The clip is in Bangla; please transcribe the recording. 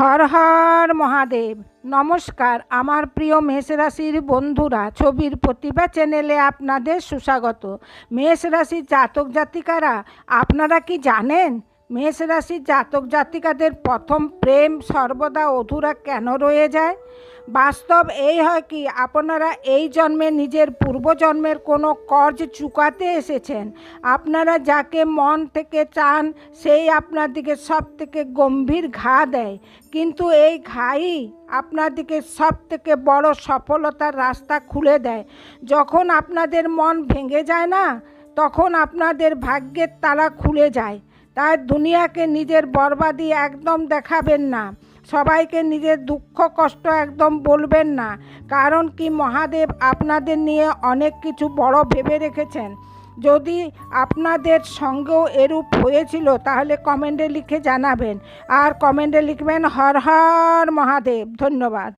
হর হর মহাদেব। নমস্কার আমার প্রিয় মেষ রাশির বন্ধুরা, ছবির প্রতিভা চ্যানেলে আপনাদের সুস্বাগত। মেষ রাশির জাতক জাতিকারা, আপনারা কি জানেন মেষ রাশির জাতক জাতিকাদের প্রথম প্রেম সর্বদা অধুরা কেন রয়ে যায়? বাস্তব এই হয় কি, আপনারা এই জন্মে নিজের পূর্বজন্মের কোনো কর্জ চুকাতে এসেছেন। আপনারা যাকে মন থেকে চান সেই আপনার দিকে সব থেকে গম্ভীর ঘা দেয়, কিন্তু এই ঘাই আপনার দিকে সব থেকে বড় সফলতার রাস্তা খুলে দেয়। যখন আপনাদের মন ভেঙে যায় না, তখন আপনাদের ভাগ্যের তালা খুলে যায়। তাই দুনিয়াকে নিজের বরবাদি একদম দেখাবেন না, সবাইকে নিজের দুঃখ কষ্ট একদম বলবেন না। কারণ কি, মহাদেব আপনাদের নিয়ে অনেক কিছু বড় ভেবে রেখেছেন। যদি আপনাদের সঙ্গেও এরূপ হয়েছিল তাহলে কমেন্টে লিখে জানাবেন, আর কমেন্টে লিখবেন হর হর মহাদেব। ধন্যবাদ।